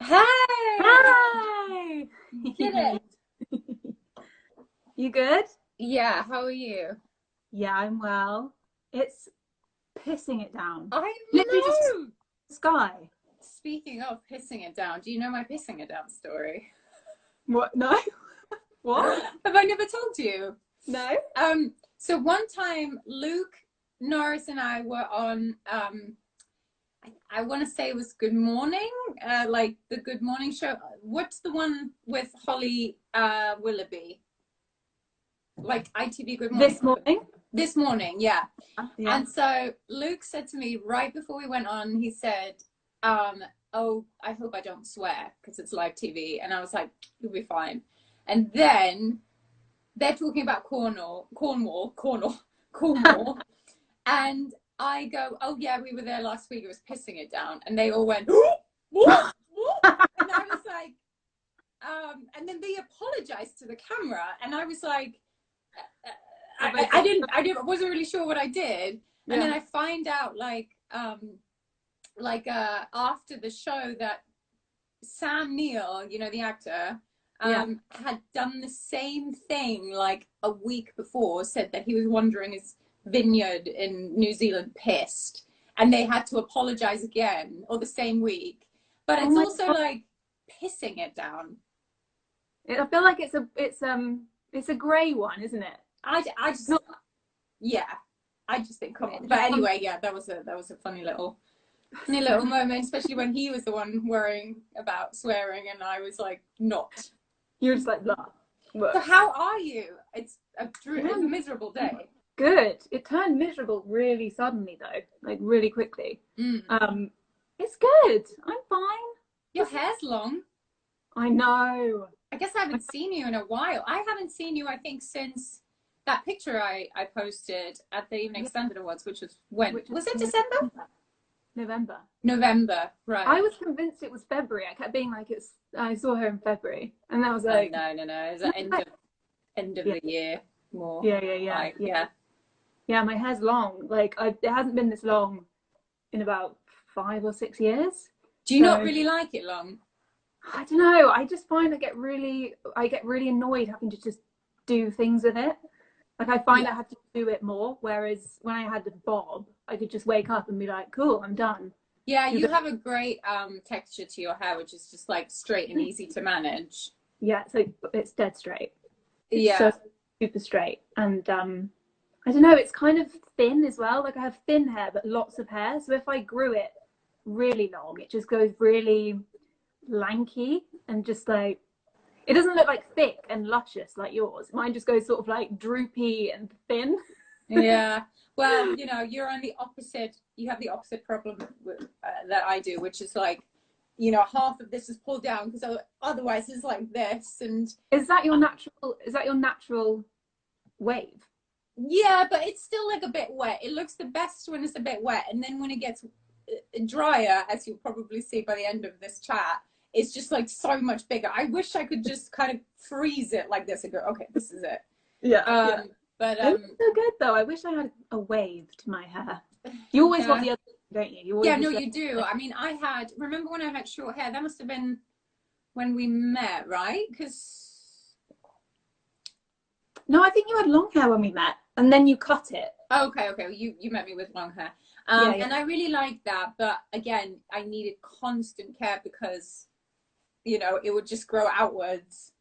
Hey! Hi! You did it! You good? Yeah, how are you? Yeah, I'm well. It's pissing it down. I Literally just know! sky. Speaking of pissing it down, do you know my pissing it down story? What? No? What? Have I never told you? No? So one time Luke, Norris and I were on, I want to say it was Good Morning, like the Good Morning show. What's the one with Holly Willoughby? Like ITV Good Morning. This morning? This morning, yeah. Yeah. And so Luke said to me right before we went on, he said, oh, I hope I don't swear because it's live TV. And I was like, you'll be fine. And then they're talking about Cornwall. And I go, oh yeah, we were there last week. It was pissing it down. And they all went, what? And I was like, and then they apologized to the camera. And I was like, I wasn't really sure what I did. And then I find out after the show that Sam Neill, you know, the actor, had done the same thing like a week before, said that he was wandering his vineyard in New Zealand pissed, and they had to apologize again, or the same week. But it's also like pissing it down. I feel like it's a grey one, isn't it? I just think come on. But anyway, yeah, that was a funny little moment, especially when he was the one worrying about swearing and I was like not. You're just like blah. So how are you? It's a miserable day. Good. It turned miserable really suddenly though, like really quickly. It's good. I'm fine. Your hair's long. I know. I guess I haven't seen you in a while. I haven't seen you, I think, since that picture I posted at the Evening Standard Awards, which was when? Was it December? November, right. I was convinced it was February. I kept being like, I saw her in February. And I was like... No. It was end of the year more. Yeah, my hair's long. Like, it hasn't been this long in about 5 or 6 years. Do you not really like it long? I don't know. I just find I get really annoyed having to just do things with it. Like, I find I have to do it more. Whereas when I had the bob, I could just wake up and be like, cool, I'm done. Yeah, you have a great texture to your hair, which is just like straight and easy to manage. Yeah, so it's dead straight. Yeah. So super straight. And I don't know, it's kind of thin as well. Like, I have thin hair, but lots of hair. So if I grew it really long, it just goes really lanky and just like, it doesn't look like thick and luscious like yours. Mine just goes sort of like droopy and thin. Yeah. Well, you know, you're on the opposite. You have the opposite problem that I do, which is like, you know, half of this is pulled down because otherwise it's like this. And is that your natural wave? Yeah, but it's still like a bit wet. It looks the best when it's a bit wet, and then when it gets drier, as you'll probably see by the end of this chat, it's just like so much bigger. I wish I could just kind of freeze it like this and go, okay, this is it. Yeah. But it's so good though. I wish I had a wave to my hair. You always want the other, don't you? You do. I mean, remember when I had short hair? That must have been when we met, right? Because no, I think you had long hair when we met, and then you cut it. Okay. You met me with long hair, and I really liked that. But again, I needed constant care because, you know, it would just grow outwards.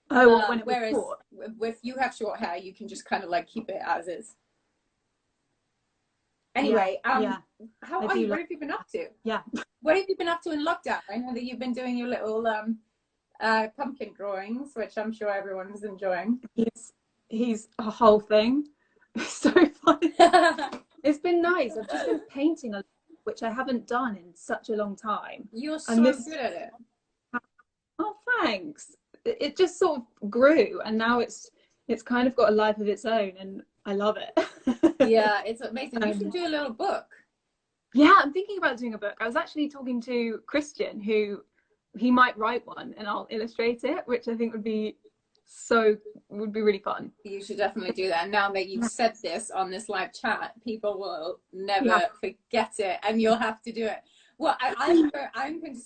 When it was whereas short. if you have short hair, you can just kind of like keep it as is. Anyway, how are you? What have you been up to? Yeah. What have you been up to in lockdown? I know that you've been doing your little pumpkin drawings, which I'm sure everyone is enjoying. He's a whole thing. It's so funny. It's been nice. I've just been painting a lot, which I haven't done in such a long time. You're so good at it. Oh, thanks. It just sort of grew, and now it's kind of got a life of its own, and I love it. Yeah, it's amazing. You should do a little book. Yeah, I'm thinking about doing a book. I was actually talking to Christian, who he might write one, and I'll illustrate it, which I think would be really fun. You should definitely do that. And now that you've said this on this live chat, people will never forget it, and you'll have to do it. Well, I'm going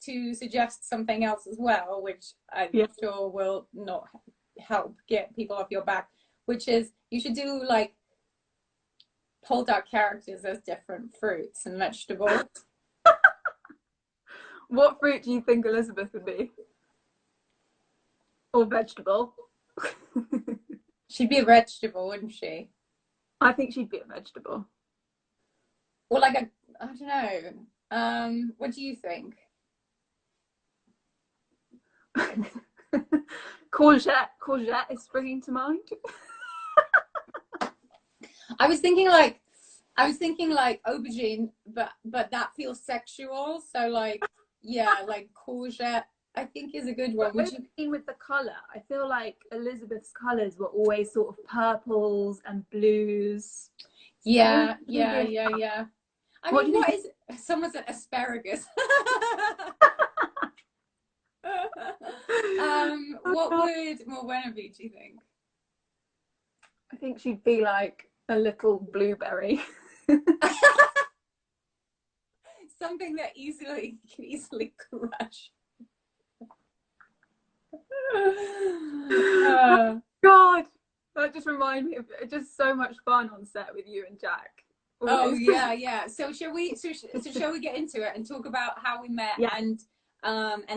to suggest something else as well, which I'm sure will not help get people off your back, which is you should do like Poldark characters as different fruits and vegetables. What fruit do you think Elizabeth would be? Or vegetable? She'd be a vegetable, wouldn't she? I think she'd be a vegetable. Or like I don't know. What do you think? Courgette is springing to mind. I was thinking like aubergine, but that feels sexual. So like, yeah, like courgette, I think is a good one. Would you with the color? I feel like Elizabeth's colors were always sort of purples and blues. Yeah. I mean, what is someone said asparagus? What would Morwenna be, do you think? I think she'd be like a little blueberry. Something that can easily crush. God, that just reminded me of just so much fun on set with you and Jack. Oh yeah. So shall we get into it and talk about how we met and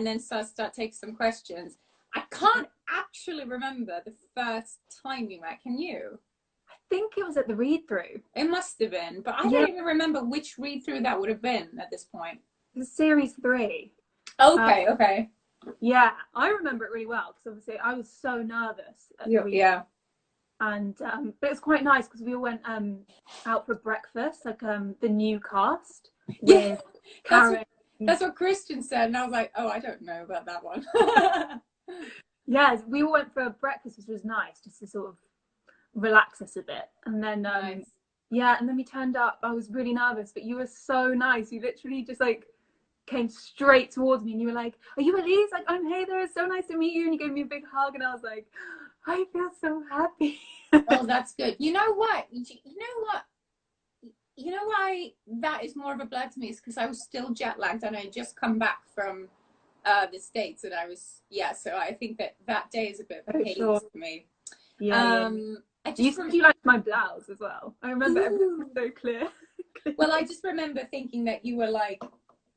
then start taking some questions? I can't actually remember the first time we met. Can you? I think it was at the read-through. It must have been, but I don't even remember which read-through that would have been at this point. It was series 3. Okay. Yeah, I remember it really well because obviously I was so nervous at the read-through. Yeah. And but it was quite nice because we all went out for breakfast, like the new cast with Karen. That's what Christian said, and I was like, oh, I don't know about that one. Yeah, we all went for breakfast, which was nice, just to sort of relax us a bit. And then nice. and then we turned up. I was really nervous, but you were so nice. You literally just like came straight towards me, and you were like, "Are you Ellise? Like, I'm Heida. It's so nice to meet you." And you gave me a big hug, and I was like, I feel so happy. Oh, that's good. You know what? You know why that is more of a blur to me is because I was still jet lagged and I had just come back from the States, and I was so I think that day is a bit of a haze for me. Yeah. You liked my blouse as well. I remember everything was so clear. Well, I just remember thinking that you were like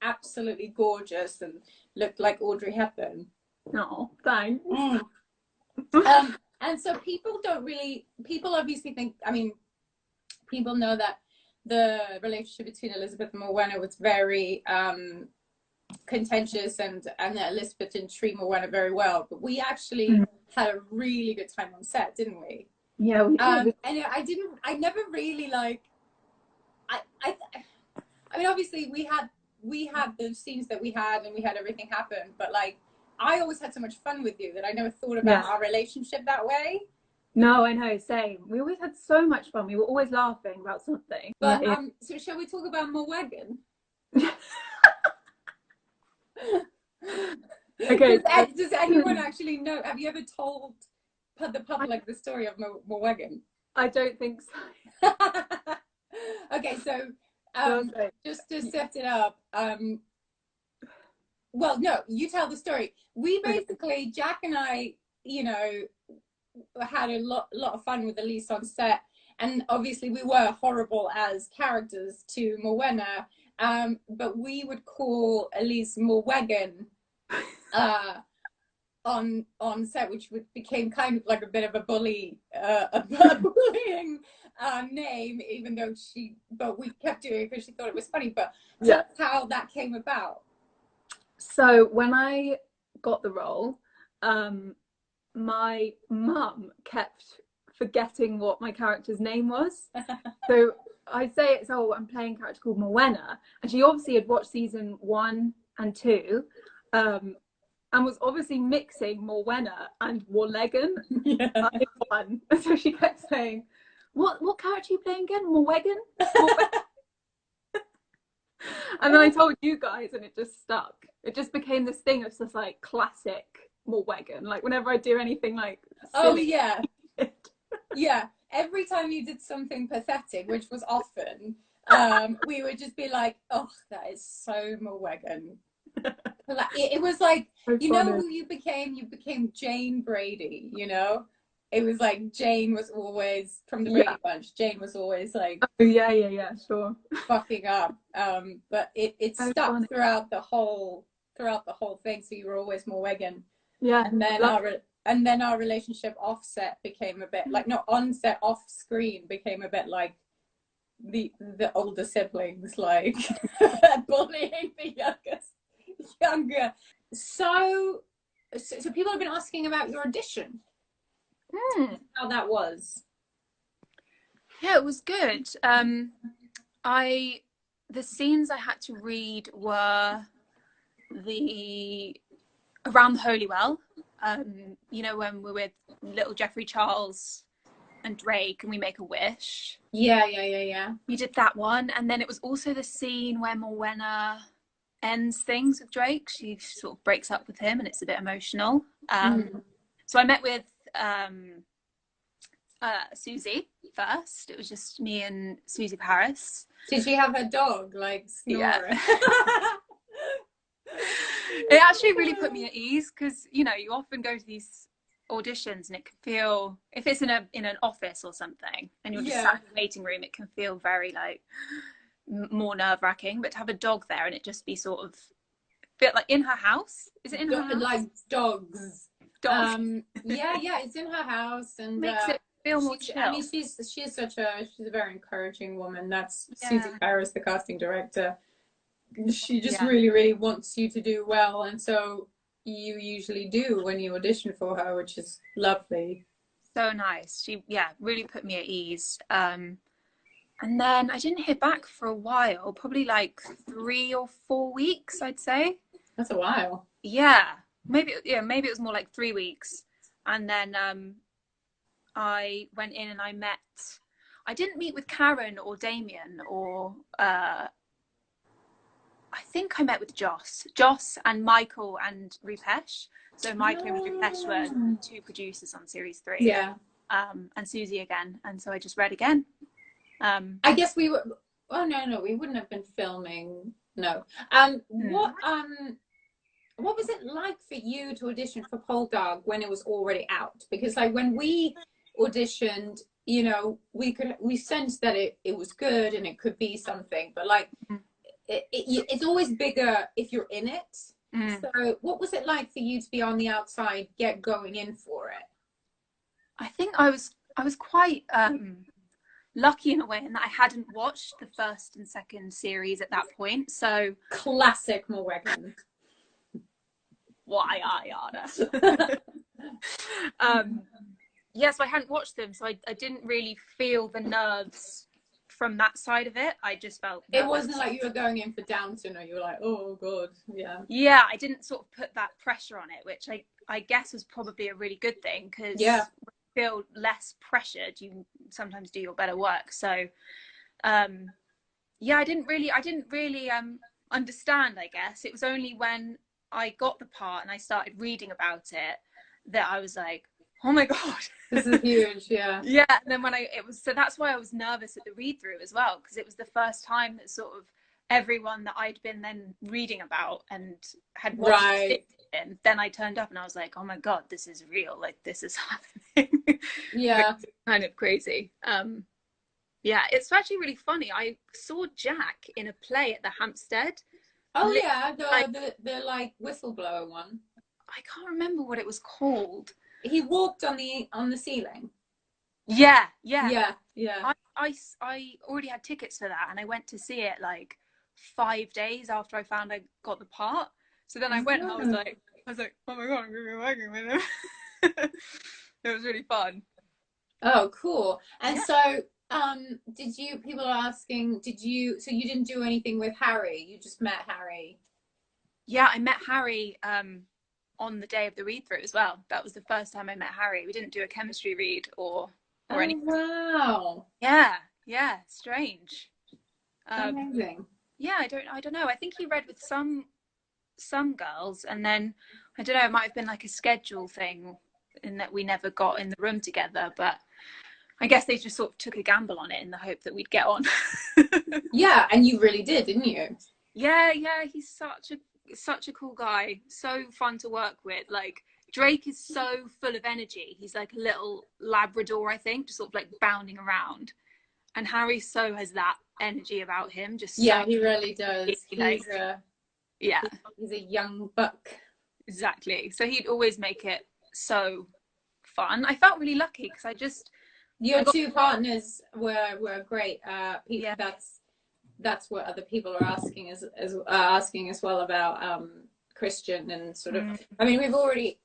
absolutely gorgeous and looked like Audrey Hepburn. Oh, thanks. And so people obviously think, I mean, people know that the relationship between Elizabeth and Morwenna was very contentious, and that Elizabeth didn't treat Morwenna very well, but we actually had a really good time on set, didn't we? Yeah, we did. And I never really like, I mean, obviously we had the scenes that we had and we had everything happen, but like, I always had so much fun with you that I never thought about our relationship that way. No, I know, same. We always had so much fun. We were always laughing about something. But so shall we talk about Morwenna? Okay. Does anyone actually know? Have you ever told the public the story of Morwenna? I don't think so. Okay, so just to set it up, well, no, you tell the story. We basically, Jack and I, you know, had a lot of fun with Ellise on set, and obviously we were horrible as characters to Morwenna, but we would call Ellise Morwenna on set, which became kind of like a bit of a bullying name, even though but we kept doing it because she thought it was funny. But that's how that came about. So when I got the role, my mum kept forgetting what my character's name was. So I say I'm playing a character called Morwenna, and she obviously had watched season 1 and 2, and was obviously mixing Morwenna and Warlegan. One. So she kept saying, what character are you playing again? Morwenna? And then I told you guys, and it just stuck. It just became this thing of just like classic Morwenna. Like whenever I do anything like silly, yeah, every time you did something pathetic, which was often, we would just be like, oh, that is so Morwegan. Like, it was like, you know who you became? You became Jane Brady, you know? It was like Jane was always, from the Brady Bunch, Jane was always like, yeah, sure, fucking up. But it so stuck funny. throughout the whole thing, so you were always Morwegan. Yeah. And then our relationship offset became a bit like, not on set, off screen became a bit like the older siblings, like bullying the younger. So people have been asking about your audition. How that was. Yeah, it was good. The scenes I had to read were around the Holy Well. You know, when we're with little Jeffrey Charles and Drake and we make a wish. Yeah. We did that one, and then it was also the scene where Morwenna ends things with Drake. She sort of breaks up with him, and it's a bit emotional. So I met with Susie first. It was just me and Susie Paris. Did she have her dog like snoring? Yeah. It actually really put me at ease, because you know, you often go to these auditions and it can feel, if it's in an office or something and you're just sat in the waiting room, it can feel very like more nerve-wracking. But to have a dog there and it just be sort of feel like in her house. Is it in her house? Like dogs. Yeah, it's in her house, and makes it feel more chill. I mean, she's a very encouraging woman. That's Susie Paris, the casting director. She just really, really wants you to do well, and so you usually do when you audition for her, which is lovely. So nice. She really put me at ease. And then I didn't hear back for a while, probably like 3 or 4 weeks, I'd say. That's a while. Yeah, maybe it was more like 3 weeks. And then I went in and I didn't meet with Karen or Damien, or I think I met with Joss and Michael and Rupesh. So Michael and Rupesh were 2 producers on series 3. Yeah. And Susie again. And so I just read again. I guess we were. Oh no, we wouldn't have been filming. No. What was it like for you to audition for Poldark when it was already out? Because like when we auditioned, you know, we sensed that it was good and it could be something, but like it's always bigger if you're in it. So what was it like for you to be on the outside, going in for it? I think I was quite lucky in a way in that I hadn't watched the first and second series at that point. So classic Morwegan. Why so I hadn't watched them, so I didn't really feel the nerves from that side of it. I just felt it wasn't like you were going in for Downton, or you were like, oh god. I didn't sort of put that pressure on it, which I guess was probably a really good thing, because when you feel less pressured, you sometimes do your better work. So I didn't really understand. I guess it was only when I got the part and I started reading about it that I was like, oh my god, this is huge. And then so that's why I was nervous at the read through as well, because it was the first time that sort of everyone that I'd been then reading about and had watched it, and then I turned up and I was like, oh my god, this is real, like this is happening. It's kind of crazy. It's actually really funny. I saw Jack in a play at the Hampstead. The like whistleblower one. I can't remember what it was called. He walked on the ceiling. Yeah. I already had tickets for that, and I went to see it like 5 days after I found I got the part. So then I went and I was like, oh my god, I'm gonna be working with him. It was really fun. Oh, cool. And so people are asking, so you didn't do anything with Harry, you just met Harry? Yeah, I met Harry on the day of the read-through as well. That was the first time I met Harry. We didn't do a chemistry read or anything. Wow. Yeah, strange. Amazing. Yeah, I don't know. I think he read with some girls, and then I don't know, it might have been like a schedule thing in that we never got in the room together, but I guess they just sort of took a gamble on it in the hope that we'd get on. Yeah, and you really did, didn't you? Yeah, he's such a cool guy, so fun to work with. Like, Drake is so full of energy. He's like a little Labrador, I think, just sort of like bounding around. And Harry so has that energy about him, just Yeah, so he really does. like, yeah, he's a young buck. exactly. So he'd always make it so fun. I felt really lucky because your two partners were great. yeah. That's what other people are asking asking as well about Christian and sort of. I mean, we've already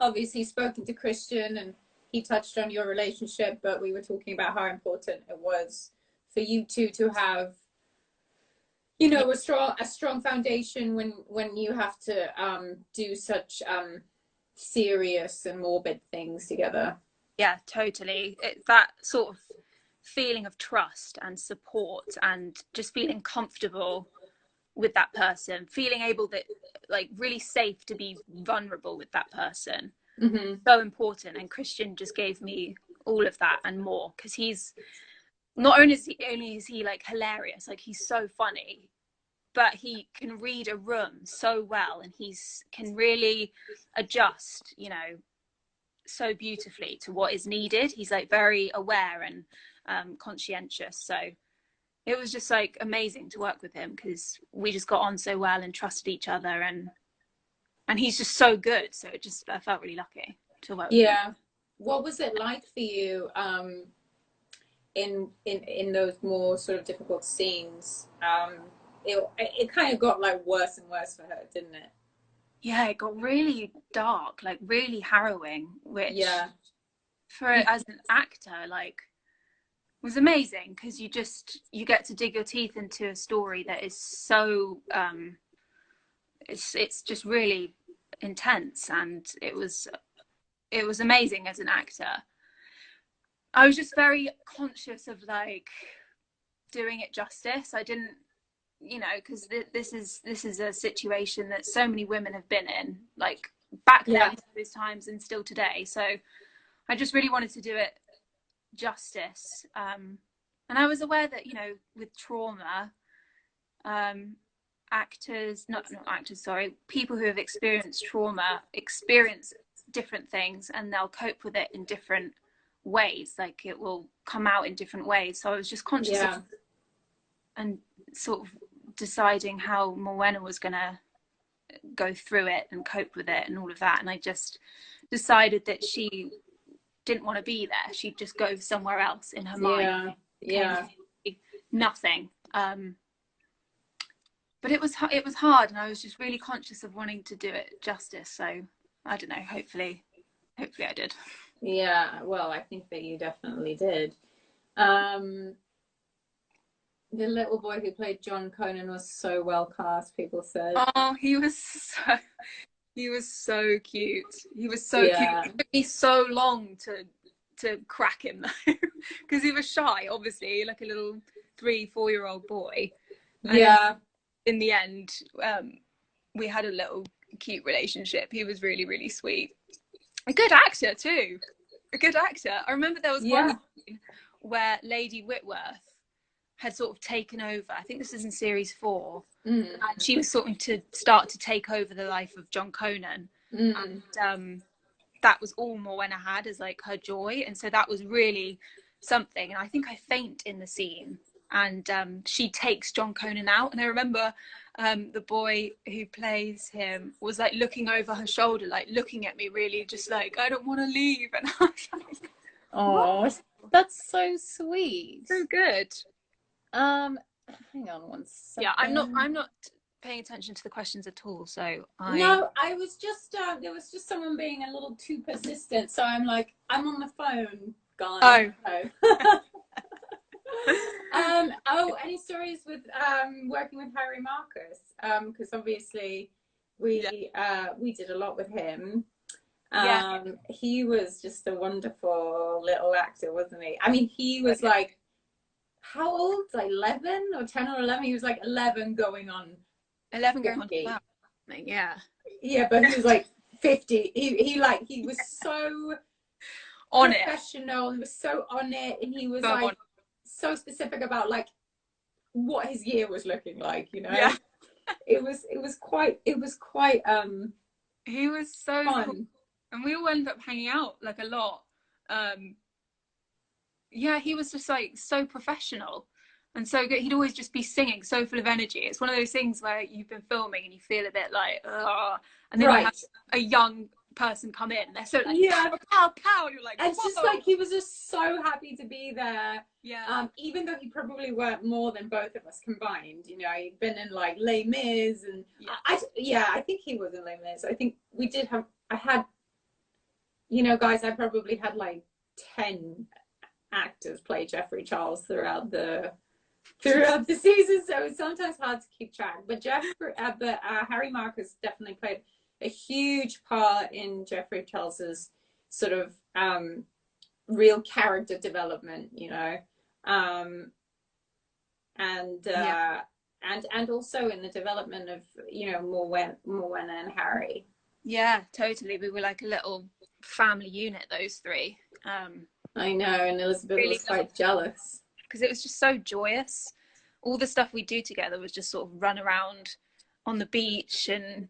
obviously spoken to Christian, and he touched on your relationship, but we were talking about how important it was for you two to have, you know, a strong foundation when you have to do such serious and morbid things together. Yeah, totally. That sort of feeling of trust and support and just feeling comfortable with that person, feeling able that, like, really safe to be vulnerable with that person. So important. And Christian just gave me all of that and more, because he's not only is he like hilarious, like he's so funny, but he can read a room so well, and can really adjust, you know, so beautifully to what is needed. He's like very aware and conscientious. So it was just like amazing to work with him, because we just got on so well and trusted each other, and he's just so good. So I felt really lucky to work with him. What was it like for you in those more sort of difficult scenes? It kind of got like worse and worse for her, didn't it? Yeah, it got really dark, like really harrowing, which as an actor, like, was amazing, because you get to dig your teeth into a story that is so it's just really intense, and it was amazing as an actor. I was just very conscious of like doing it justice. I didn't, you know, because this is a situation that so many women have been in, like back then, those times, and still today. So I just really wanted to do it justice. And I was aware that, you know, with trauma, people who have experienced trauma experience different things, and they'll cope with it in different ways. Like, it will come out in different ways. So I was just conscious of, and sort of deciding how Morwenna was going to go through it and cope with it and all of that. And I just decided that she didn't want to be there. She'd just go somewhere else in her mind. Nothing. But it was hard, and I was just really conscious of wanting to do it justice. So I don't know, hopefully I did. Yeah, well, I think that you definitely did. The little boy who played John Conan was so well cast, people said. Oh, he was so cute. He was so cute. It took me so long to crack him though, because he was shy, obviously, like a little 3-4-year-old boy. And in the end, we had a little cute relationship. He was really, really sweet. A good actor too. I remember there was one scene where Lady Whitworth had sort of taken over. I think this is in series 4. And she was sort of to start to take over the life of John Conan. And that was all Morwenna had, as like her joy. And so that was really something. And I think I faint in the scene, and she takes John Conan out. And I remember the boy who plays him was like looking over her shoulder, like looking at me, really just like, I don't want to leave. And I was like, oh, that's so sweet. So good. Hang on one second. Yeah, I'm not paying attention to the questions at all. So No, I was just there was just someone being a little too persistent. So I'm like, I'm on the phone, guys. Any stories with working with Harry Marcus? Because obviously we did a lot with him. He was just a wonderful little actor, wasn't he? I mean, he was like, how old? Like 11 or 10 or 11? He was like 11 going on 12. Yeah, but he was like 50. He was so on it. Professional. He was so on it, and he was So like so specific about like what his year was looking like. You know, yeah. it was quite He was so fun. cool. And we all ended up hanging out like a lot. Yeah, he was just like so professional and so good. He'd always just be singing, so full of energy. It's one of those things where you've been filming and you feel a bit like, ugh, and then you have a young person come in. They're so like, pow, pow, and you're like, and it's just like he was just so happy to be there. Yeah. Even though he probably worked more than both of us combined. You know, he'd been in like Les Mis, and I think he was in Les Mis. I think we did have. I had, you know, guys, I probably had like 10 actors play Jeffrey Charles throughout the season, so it's sometimes hard to keep track. But Harry Marcus definitely played a huge part in Jeffrey Charles's sort of real character development, you know, and also in the development of, you know, Morwenna and Harry. Yeah, totally. We were like a little family unit, those three. I know, and Elizabeth really was quite jealous because it was just so joyous. All the stuff we do together was just sort of run around on the beach, and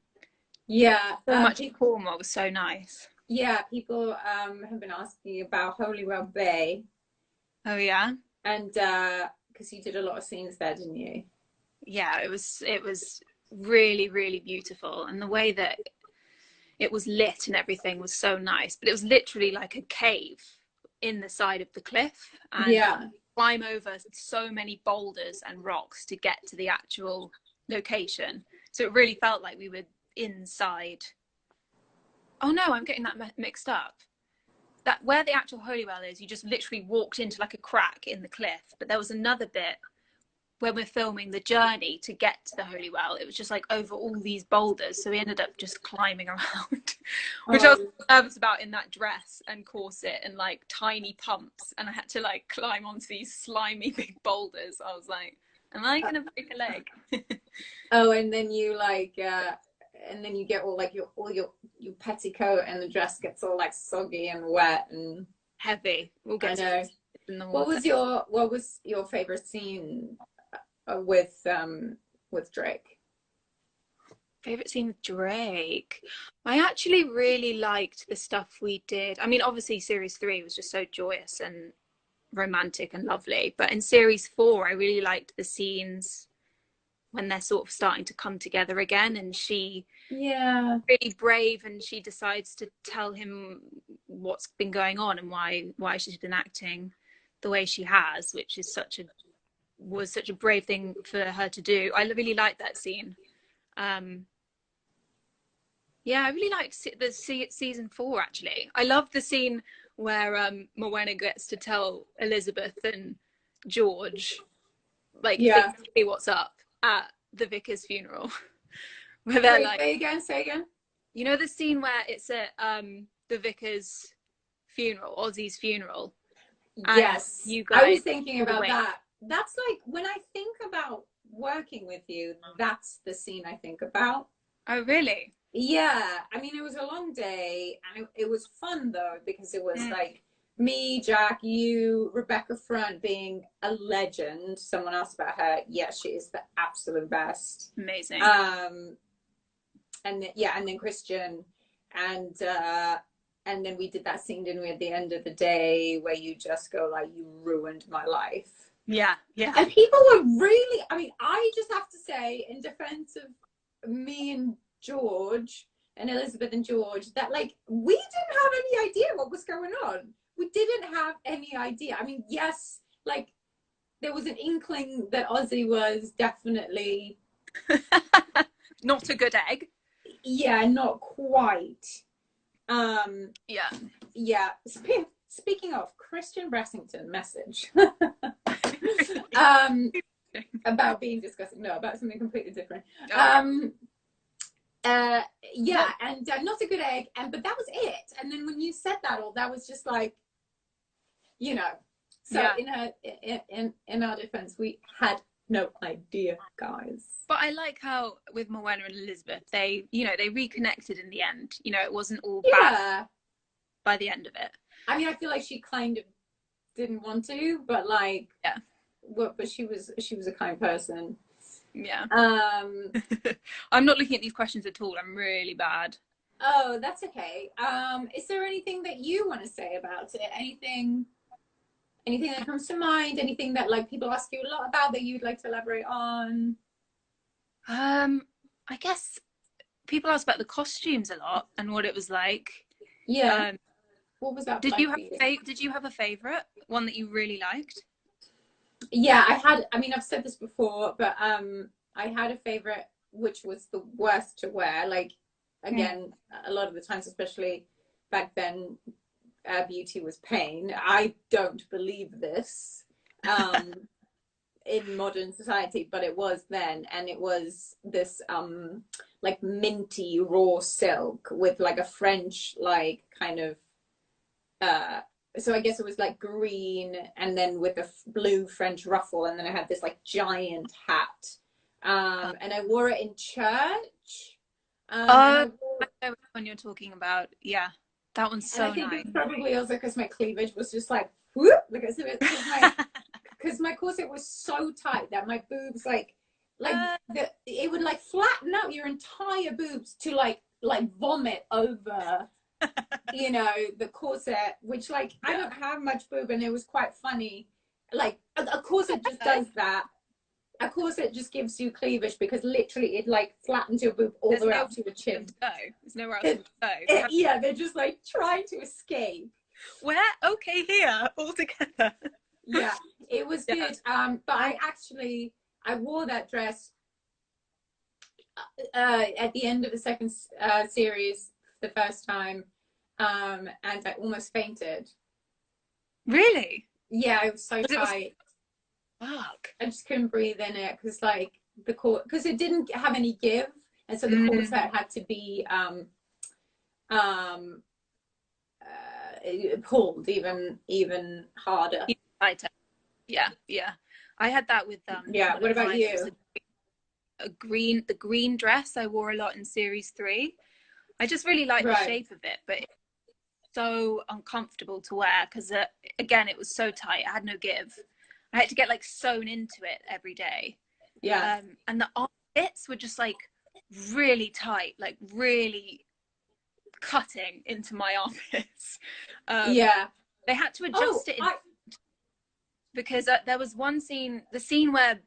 so much Cornwall was so nice. Yeah, people have been asking about Holywell Bay. Oh yeah, and because you did a lot of scenes there, didn't you? Yeah, it was really, really beautiful, and the way that it was lit and everything was so nice. But it was literally like a cave in the side of the cliff, and climb over so many boulders and rocks to get to the actual location. So it really felt like we were inside. Oh no, I'm getting that mixed up. That where the actual Holywell is, you just literally walked into like a crack in the cliff. But there was another bit when we're filming the journey to get to the Holywell. It was just like over all these boulders, so we ended up just climbing around, which I was nervous about in that dress and corset and like tiny pumps, and I had to like climb onto these slimy big boulders. I was like, am I gonna break a leg? And then you like and then you get all your petticoat, and the dress gets all like soggy and wet and heavy. We'll get to in the water. What was your favorite scene with Drake? Favorite scene with Drake? I actually really liked the stuff we did. I mean, obviously series 3 was just so joyous and romantic and lovely, but in series 4 I really liked the scenes when they're sort of starting to come together again, and she really brave, and she decides to tell him what's been going on and why she's been acting the way she has, which is such a brave thing for her to do. I really liked that scene. I really liked the season 4 actually. I loved the scene where Morwenna gets to tell Elizabeth and George basically what's up at the vicar's funeral. Where they're say again. You know the scene where it's at the vicar's funeral, Ozzy's funeral? Yes, you guys. I was thinking about that. That's like when I think about working with you, that's the scene I think about. Oh, really? Yeah. I mean, it was a long day, and it was fun though, because it was like me, Jack, you, Rebecca Front being a legend. Someone asked about her. Yeah, she is the absolute best. Amazing. And then Christian, and then we did that scene, didn't we, at the end of the day, where you just go like, you ruined my life. Yeah. And people were really, I mean, I just have to say, in defense of me and George and Elizabeth and George, that like, we didn't have any idea what was going on. We didn't have any idea. I mean, yes, like, there was an inkling that Ozzy was definitely not a good egg. Yeah, not quite. Yeah. Speaking of Christian Bressington message about being disgusting. No, about something completely different. And not a good egg. But that was it. And then when you said that, that was just like, you know. So in our defense, we had no idea, guys. But I like how with Morwenna and Elizabeth, they reconnected in the end. You know, it wasn't all bad. by the end of it. I mean, I feel like she kind of didn't want to, but like, yeah, but she was a kind person. Yeah. I'm not looking at these questions at all. I'm really bad. Oh, that's okay. Is there anything that you want to say about it? Anything that comes to mind? Anything that like people ask you a lot about that you'd like to elaborate on? I guess people ask about the costumes a lot and what it was like. Yeah. What was that? Did you have a favorite one that you really liked? Yeah, I mean, I've said this before, but I had a favorite which was the worst to wear. Like, again, a lot of the times, especially back then, beauty was pain. I don't believe this in modern society, but it was then, and it was this like minty raw silk with like a French like kind of so I guess it was like green and then with a blue French ruffle, and then I had this like giant hat, and I wore it in church. I know which one you're talking about. Yeah, that one's so nice. I think it's probably also because my cleavage was just like whoop, because my corset was so tight that my boobs it would like flatten out your entire boobs to like vomit over you know, the corset, which like I don't have much boob, and it was quite funny. Like a corset just does that. A corset just gives you cleavage because literally it like flattens your boob all the way up to your chin. There's nowhere else to go. Yeah, they're just like trying to escape. Where? Okay, here all together. Yeah, it was good. But I wore that dress at the end of the second series the first time, and I almost fainted. Really? Yeah, it was so tight. Fuck. I just couldn't breathe in it because like because it didn't have any give, and so the corset had to be pulled even harder. Tighter. Yeah. I had that with yeah. What about you? The green dress I wore a lot in series 3. I just really liked the shape of it, but it's so uncomfortable to wear because again it was so tight. I had no give. I had to get like sewn into it every day. Yeah. And the armpits were just like really tight, like really cutting into my armpits. Yeah. They had to adjust it because there was one scene, the scene where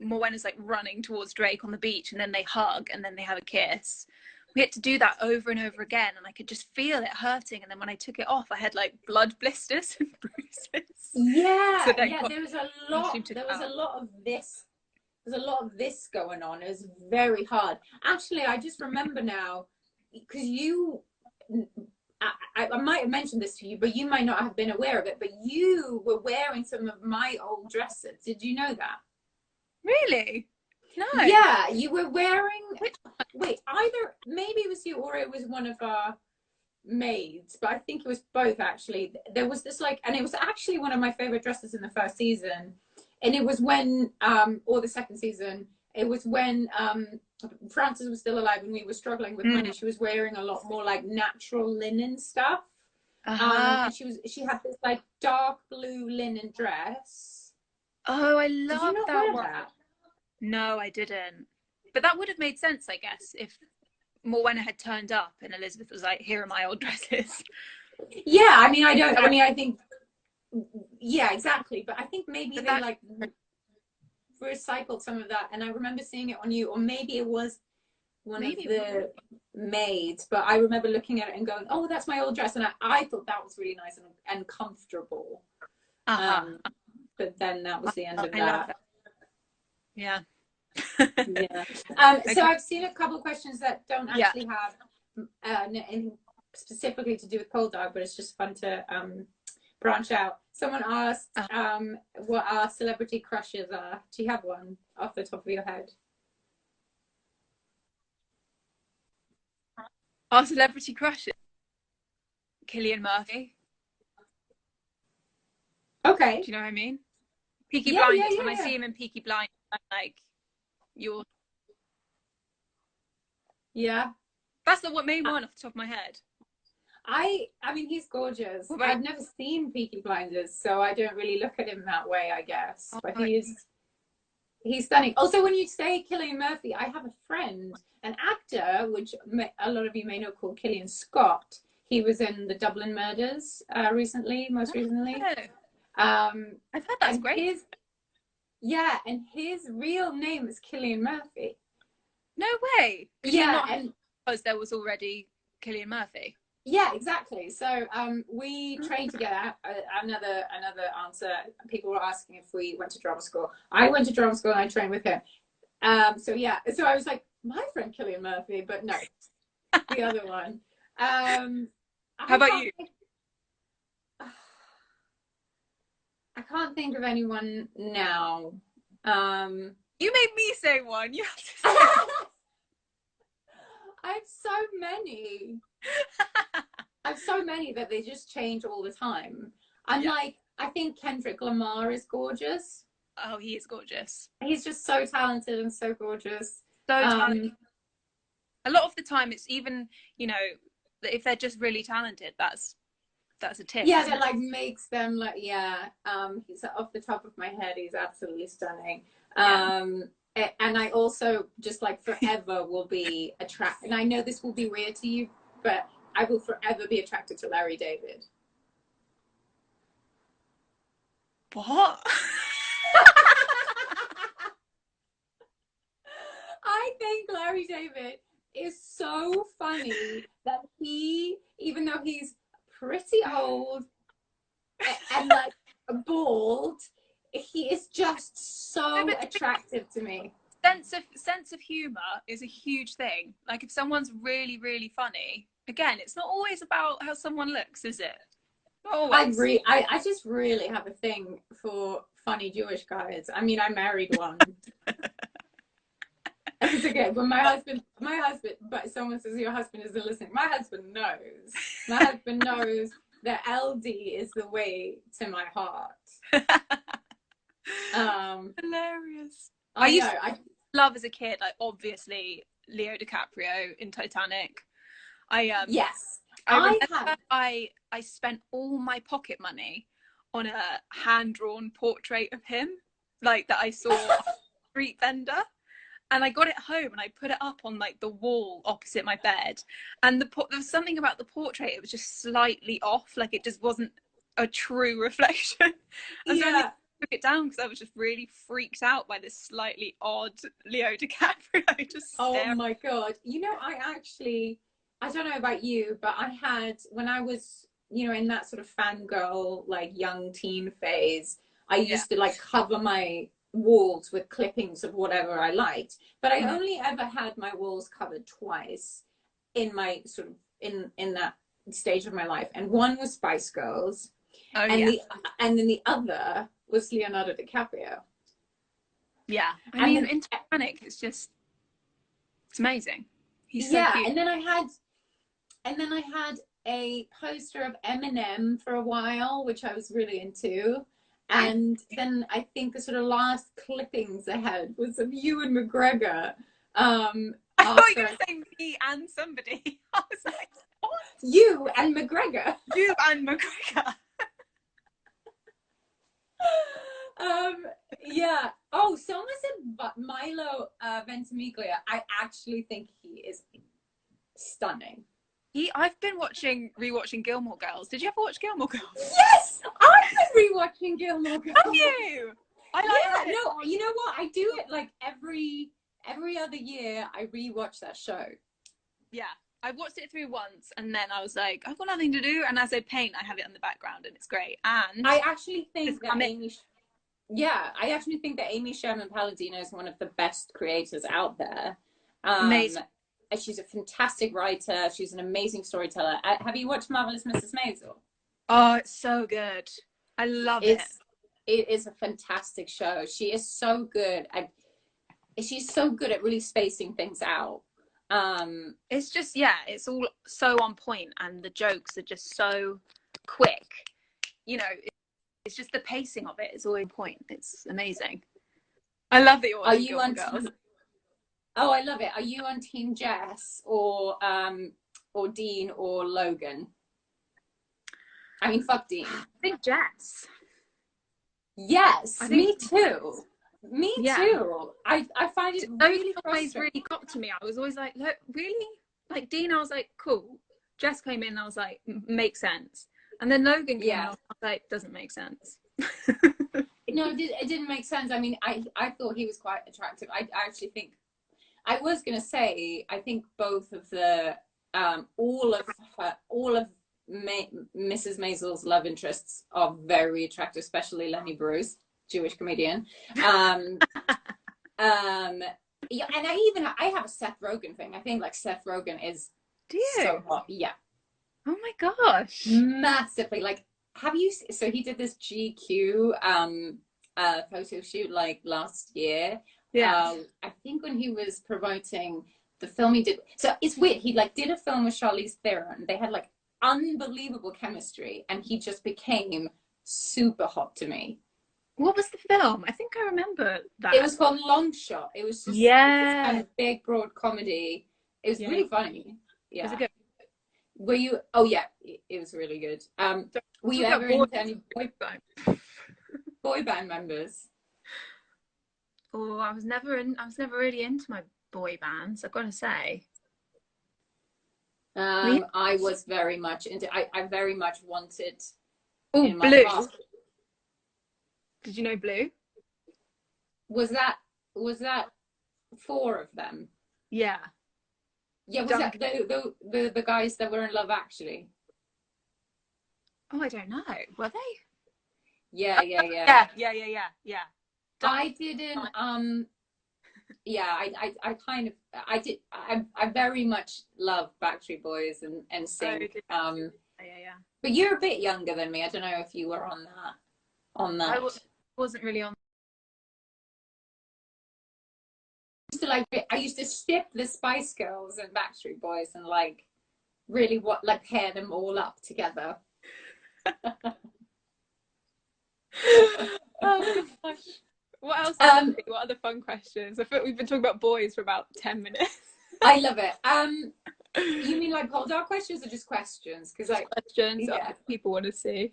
Morwenna's like running towards Drake on the beach, and then they hug and then they have a kiss. We had to do that over and over again, and I could just feel it hurting. And then when I took it off, I had like blood blisters and bruises. Yeah, so there was a lot. There was a lot of this. There's a lot of this going on. It was very hard. Actually, I just remember now because I might have mentioned this to you, but you might not have been aware of it. But you were wearing some of my old dresses. Did you know that? Really? No. Yeah, you were wearing. Wait, either maybe it was you or it was one of our maids, but I think it was both actually. There was this like, and it was actually one of my favorite dresses in the first season, and it was when or the second season. It was when Frances was still alive and we were struggling with money. She was wearing a lot more like natural linen stuff. And she had this like dark blue linen dress. Oh, I love Did you not that wear one. That? No, I didn't. But that would have made sense, I guess, if Morwenna had turned up and Elizabeth was like, "Here are my old dresses." Yeah, I mean, I think, yeah, exactly. But I think maybe they like recycled some of that, and I remember seeing it on you, or maybe it was one of the maids. But I remember looking at it and going, "Oh, that's my old dress," and I thought that was really nice and comfortable. But then that was the end of that. Yeah. Yeah. So I've seen a couple of questions that don't actually have anything specifically to do with Poldark, but it's just fun to branch out. Someone asked what our celebrity crushes are. Do you have one off the top of your head? Our celebrity crushes? Cillian Murphy. Okay. Do you know what I mean? Peaky Blinders. When I see him in Peaky Blinders, I'm like, you're... Yeah. That's the main one off the top of my head. I mean, he's gorgeous. I've never seen Peaky Blinders, so I don't really look at him that way, I guess. But he's stunning. Also, when you say Cillian Murphy, I have a friend, an actor, which a lot of you may know, called Cillian Scott. He was in the Dublin Murders most recently. I've heard that's great. And his real name is Cillian Murphy. No way. Yeah, because there was already Cillian Murphy. Yeah, exactly. So we trained together. Another answer. People were asking if we went to drama school. I went to drama school and I trained with him. So I was like, my friend Cillian Murphy, but no, the other one. How about you? I can't think of anyone now. You made me say one. You have to say I have so many. I have so many that they just change all the time. I think Kendrick Lamar is gorgeous. Oh, he is gorgeous. He's just so talented and so gorgeous. So talented. A lot of the time, it's even, if they're just really talented, that's a tip. Yeah, that like makes them like, he's off the top of my head, he's absolutely stunning. And I also just like forever will be attracted, and I know this will be weird to you, but I will forever be attracted to Larry David. What? I think Larry David is so funny that even though he's pretty old and like bald, he is just so attractive to me. Sense of humor is a huge thing. Like if someone's really, really funny, again, it's not always about how someone looks, is it? I just really have a thing for funny Jewish guys. I mean, I married one. It's okay, but my husband, but someone says your husband isn't listening. My husband knows. My husband knows that LD is the way to my heart. Hilarious. I love as a kid, like obviously Leo DiCaprio in Titanic. Yes. I spent all my pocket money on a hand-drawn portrait of him, like that I saw a street vendor. And I got it home and I put it up on like the wall opposite my bed. And there was something about the portrait, it was just slightly off, like it just wasn't a true reflection. And so I took it down because I was just really freaked out by this slightly odd Leo DiCaprio. Oh my God. I don't know about you, but I had, when I was, in that sort of fangirl, like young teen phase, I used to like cover my walls with clippings of whatever I liked, but I only ever had my walls covered twice in my sort of in that stage of my life, and one was Spice Girls, and then the other was Leonardo DiCaprio. Yeah, I mean, in Titanic, it's amazing. He's so cute. And then I had a poster of Eminem for a while, which I was really into. And then I think the sort of last clippings I had was of Ewan McGregor. I thought you were saying me and somebody. I was like, what? You and McGregor. You and McGregor. Oh, someone said Milo Ventimiglia. I actually think he is stunning. I've been rewatching Gilmore Girls. Did you ever watch Gilmore Girls? Yes, I've been rewatching Gilmore Girls. Have you? I like it. No, you know what? I do it like every other year. I rewatch that show. Yeah, I watched it through once, and then I was like, I've got nothing to do, and as I paint, I have it in the background, and it's great. And I actually think that Amy Sherman Palladino is one of the best creators out there. Amazing. She's a fantastic writer. She's an amazing storyteller. Have you watched Marvelous Mrs. Maisel? Oh, it's so good. I love it. It is a fantastic show. She is so good. She's so good at really spacing things out. It's just, it's all so on point, and the jokes are just so quick. It's just the pacing of it is all on point. It's amazing. I love that you're watching Gilmore Girls. Oh, I love it. Are you on Team Jess or Dean or Logan? I mean, fuck Dean. I think Jess. Yes, I think me too. Me too. I find it really always frustrating. really got to me. I was always like, look, really? Like Dean, I was like, cool. Jess came in, I was like, makes sense. And then Logan came in, I was like, doesn't make sense. No, it didn't make sense. I mean, I thought he was quite attractive. I actually think, I was gonna say, I think both of the all of Mrs. Maisel's love interests are very attractive, especially Lenny Bruce, Jewish comedian. Yeah, and I have a Seth Rogen thing. I think like Seth Rogen is so hot. Yeah. Oh my gosh. Massively. Like, have you so he did this GQ photo shoot like last year. Yeah. I think when he was promoting the film he did. So it's weird. He like did a film with Charlize Theron. They had like unbelievable chemistry, and he just became super hot to me. What was the film? I think I remember that. It was called Long Shot. It was just this kind of big, broad comedy. It was really funny. Yeah. Was it good? Were you? Oh yeah, it was really good. Were you ever into any boy band members? Oh, I was never really into my boy bands, I've got to say. I was very much into. I very much wanted. Oh, Blue. Did you know Blue? Was that 4 of them? Yeah. Yeah, was that the guys that were in Love Actually? Oh, I don't know. Were they? Yeah. I didn't. Yeah, I kind of. I did. I very much love Backstreet Boys and Sync. Yeah. But you're a bit younger than me. I don't know if you were on that. I wasn't really on. I used to ship the Spice Girls and Backstreet Boys and like really pair them all up together. Oh gosh. What else? What other fun questions? I feel like we've been talking about boys for about 10 minutes. I love it. You mean like Poldark questions or just questions? Because like questions people want to see.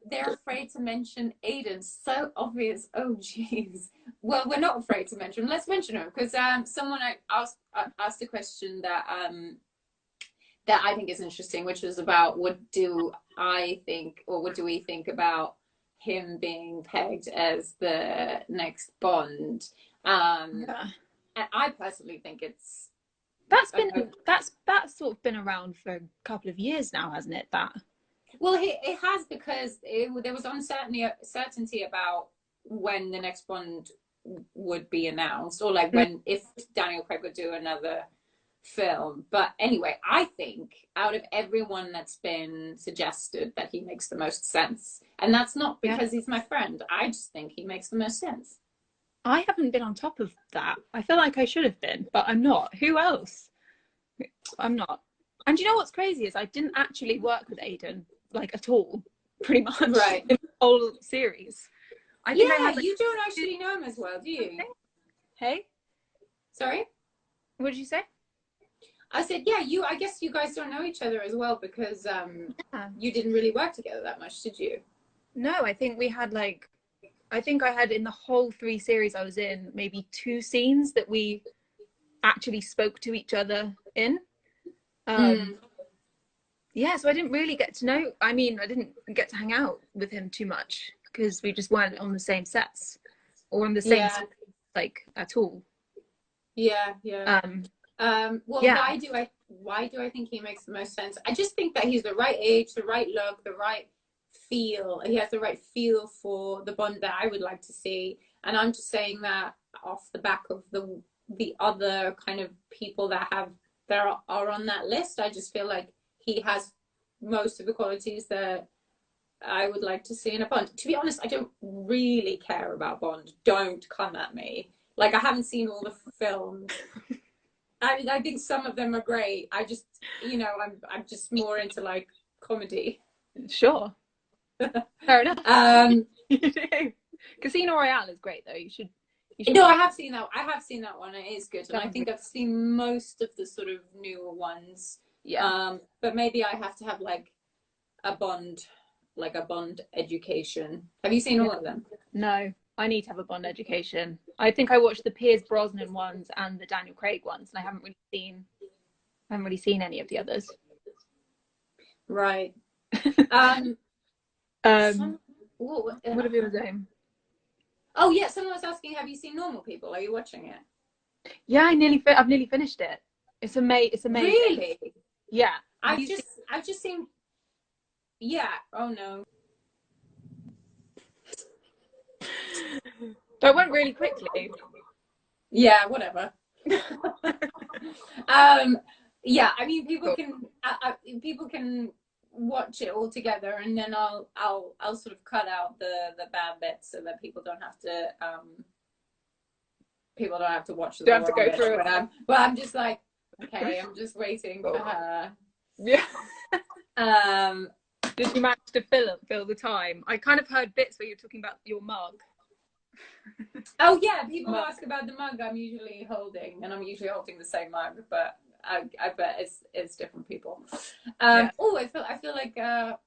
They're afraid to mention Aiden. So obvious. Oh jeez. Well, we're not afraid to mention him. Let's mention him because someone asked a question that I think is interesting, which was about what do we think about him being pegged as the next Bond. And I personally think that's sort of been around for a couple of years now, hasn't it? Well, it has, because there was uncertainty about when the next Bond would be announced, or like if Daniel Craig would do another film. But anyway, I think out of everyone that's been suggested, that he makes the most sense, and that's not because he's my friend. I just think he makes the most sense. I haven't been on top of that. I feel like I should have been, but I'm not. Who else? I'm not. And you know what's crazy is I didn't actually work with Aiden like at all, pretty much, right, in the whole series. I think you don't actually know him as well, do you? Hey, sorry, what did you say? I said, I guess you guys don't know each other as well, because you didn't really work together that much, did you? No, I think we had I had in the whole 3 series I was in, maybe 2 scenes that we actually spoke to each other in. Yeah, so I didn't really get to know, I didn't get to hang out with him too much because we just weren't on the same sets or on the same at all. Yeah. Why do I think he makes the most sense? I just think that he's the right age, the right look, the right feel. He has the right feel for the Bond that I would like to see. And I'm just saying that off the back of the other kind of people that are on that list. I just feel like he has most of the qualities that I would like to see in a Bond. To be honest, I don't really care about Bond. Don't come at me. Like, I haven't seen all the films. I think some of them are great. I just, I'm just more into like comedy. Sure. Fair enough. Casino Royale is great though. You should. No, I have seen that. I have seen that one. It is good, and I think I've seen most of the sort of newer ones. Yeah. But maybe I have to have like a Bond like a Bond education. Have you seen all of them? No, I need to have a Bond education. I think I watched the Pierce Brosnan ones and the Daniel Craig ones, and I haven't really seen any of the others. Right. What have you been doing? Oh yeah, someone was asking, have you seen Normal People? Are you watching it? Yeah, I've nearly finished it. It's amazing. Really? Yeah. I've just seen. Yeah. Oh no. That went really quickly. Yeah. Whatever. Yeah. I mean, people can watch it all together, and then I'll sort of cut out the bad bits so that people don't have to watch the Don't have to go through it. But I'm just like, okay, I'm just waiting for her. Yeah. Did you manage to fill the time? I kind of heard bits where you're talking about your mug. Oh yeah, people ask about the mug I'm usually holding, and I'm usually holding the same mug, but I bet it's different people. Oh, I feel like the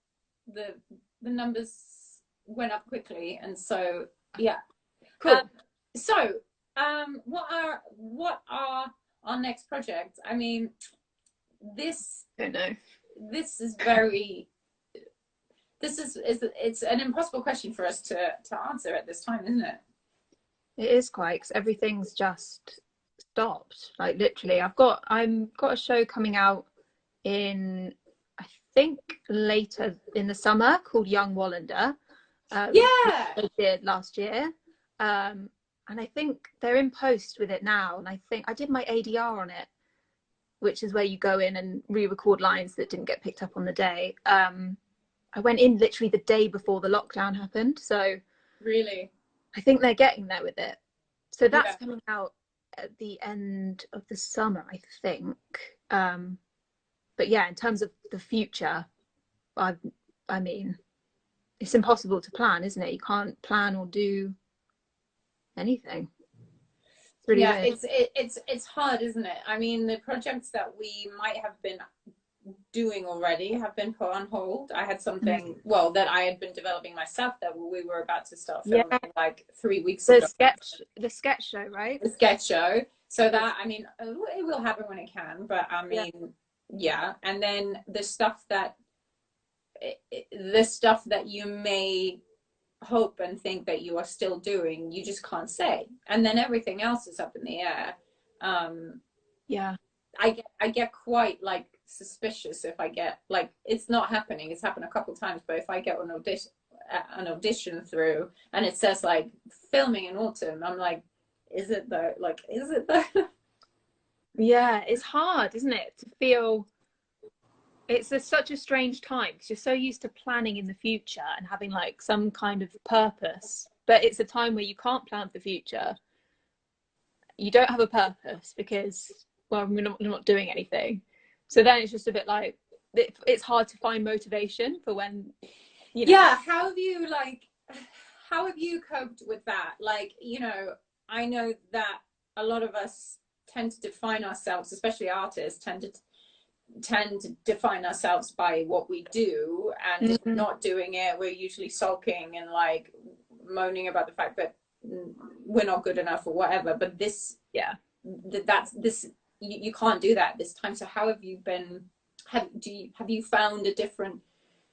numbers went up quickly, and so yeah. Cool. What are our next projects? I mean, this I don't know. This is it's an impossible question for us to answer at this time, isn't it? It is quite, because everything's just stopped. Like literally, I've got a show coming out in, I think, later in the summer called Young Wallander. Yeah, they did last year, and I think they're in post with it now. And I think I did my ADR on it, which is where you go in and re-record lines that didn't get picked up on the day. I went in literally the day before the lockdown happened, so really, I think they're getting there with it. So that's coming out at the end of the summer, I think. But yeah, in terms of the future, I mean, it's impossible to plan, isn't it? You can't plan or do anything. It's really weird. It's hard, isn't it? I mean, the projects that we might have been doing already have been put on hold. I had something that I had been developing myself that we were about to start filming like 3 weeks ago. The sketch show, right? The sketch show. So that, I mean, it will happen when it can, but I mean, yeah. And then the stuff that you may hope and think that you are still doing, you just can't say. And then everything else is up in the air. I get quite like suspicious if I get like, it's not happening. It's happened a couple of times, but if I get an audition through and it says like filming in autumn, I'm like, is it though? Like, is it though? Yeah, it's hard, isn't it, to feel it's such a strange time because you're so used to planning in the future and having like some kind of purpose, but it's a time where you can't plan for the future. You don't have a purpose because, well, we're not doing anything. So then it's just a bit like it's hard to find motivation for when, you know. Yeah, how have you coped with that? Like, you know, I know that a lot of us tend to define ourselves, especially artists, tend to define ourselves by what we do, and if we're not doing it, we're usually sulking and like moaning about the fact that we're not good enough or whatever. But you can't do that this time. So how have you been? Have you found a different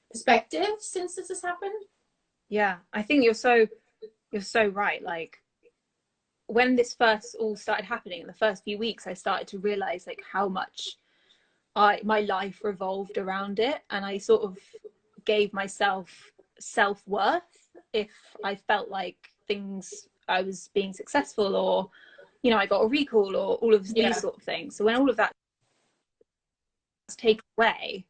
perspective since this has happened? Yeah, I think you're so right. Like when this first all started happening in the first few weeks, I started to realize like how much my life revolved around it, and I sort of gave myself self-worth if I felt like I was being successful, or, you know, I got a recall, or all of these sort of things. So when all of that's taken away,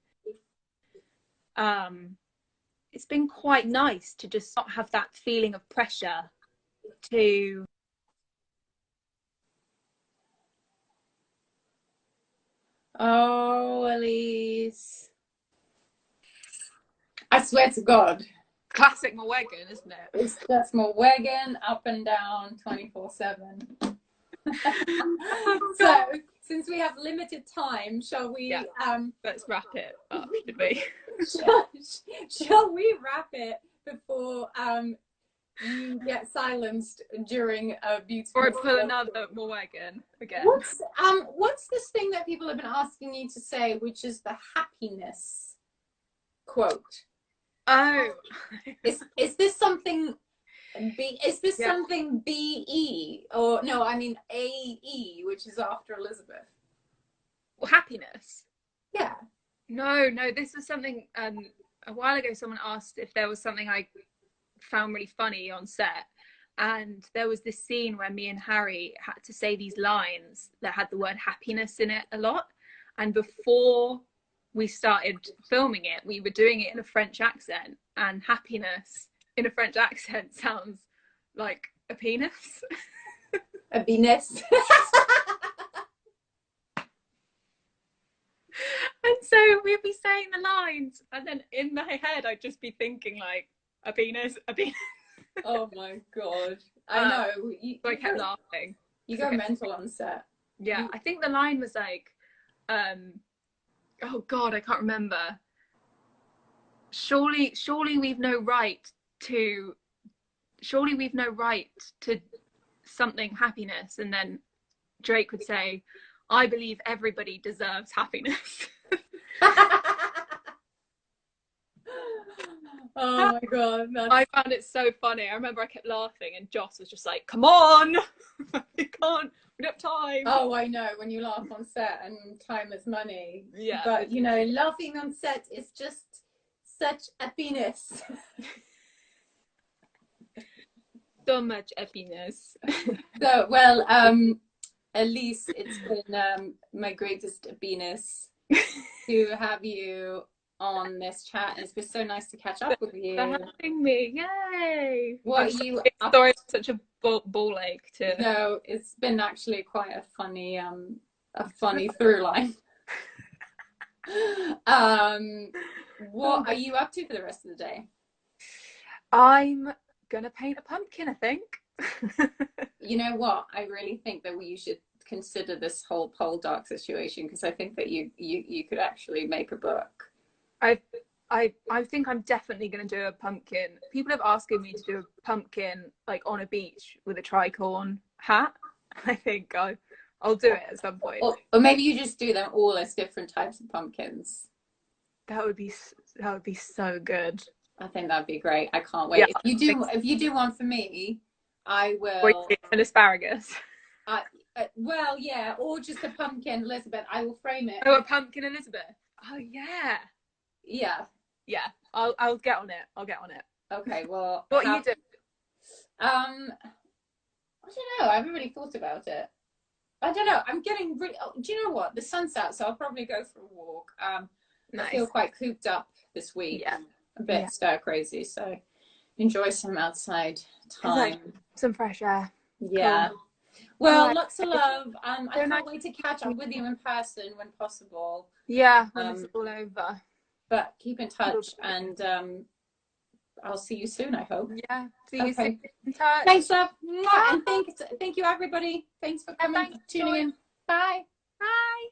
it's been quite nice to just not have that feeling of pressure to Oh, Ellise, I swear to God, classic Morwegan, isn't it? It's just Morwegan up and down 24/7. So since we have limited time, shall we? Yeah. Let's wrap it up, should we? shall we wrap it before you get silenced during a beautiful? Or I pull another Morgan again. What's this thing that people have been asking you to say, which is the happiness quote? Oh, is this something? Is this something BE or no? I mean AE, which is after Elizabeth. Well, happiness. Yeah. No. This was something. A while ago, someone asked if there was something I found really funny on set, and there was this scene where me and Harry had to say these lines that had the word happiness in it a lot, and before we started filming it, we were doing it in a French accent, and happiness in a French accent sounds like a penis. A penis. And so we'd be saying the lines, and then in my head I'd just be thinking like a penis, a penis. Oh my god! I know. So I kept laughing. You go mental on set. Yeah, I think the line was like, oh god, I can't remember. Surely we've no right to. Surely we've no right to something happiness, and then Drake would say, I believe everybody deserves happiness. Oh my god. I found it so funny. I remember I kept laughing and Joss was just like, come on, we don't have time. Oh, I know, when you laugh on set and time is money. Yeah. But you know, laughing on set is just such happiness. So much happiness. So, well, Ellise, it's been my greatest happiness to have you on this chat. It's been so nice to catch up with you. For having me, yay! What are you? Sorry, such a ball ache to. No, it's been actually quite a funny through line. What are you up to for the rest of the day? I'm gonna paint a pumpkin, I think. You know what? I really think that you should consider this whole Poldark situation, because I think that you could actually make a book. I think I'm definitely going to do a pumpkin. People have asked me to do a pumpkin like on a beach with a tricorn hat. I think I'll do it at some point. Or maybe you just do them all as different types of pumpkins. That would be so good. I think that'd be great. I can't wait. Yeah, if you do one for me, I will. An asparagus. Well, yeah, or just a pumpkin, Elizabeth. I will frame it. Oh, a pumpkin, Elizabeth. Oh yeah. Yeah. I'll get on it. Okay. Well, what are you doing? I don't know. I haven't really thought about it. I don't know. I'm getting really. Oh, do you know what? The sun's out, so I'll probably go for a walk. Nice. I feel quite cooped up this week. Yeah. A bit stir crazy, so enjoy some outside time. Some fresh air. Yeah. Cool. Well, lots of love. I can't nice. wait to catch up with you in person when possible. Yeah, when it's all over. But keep in touch, and I'll see you soon, I hope. Yeah, see you soon. In touch. Thanks, love. And thank you, everybody. Thanks for coming, tuning in. Bye. Bye.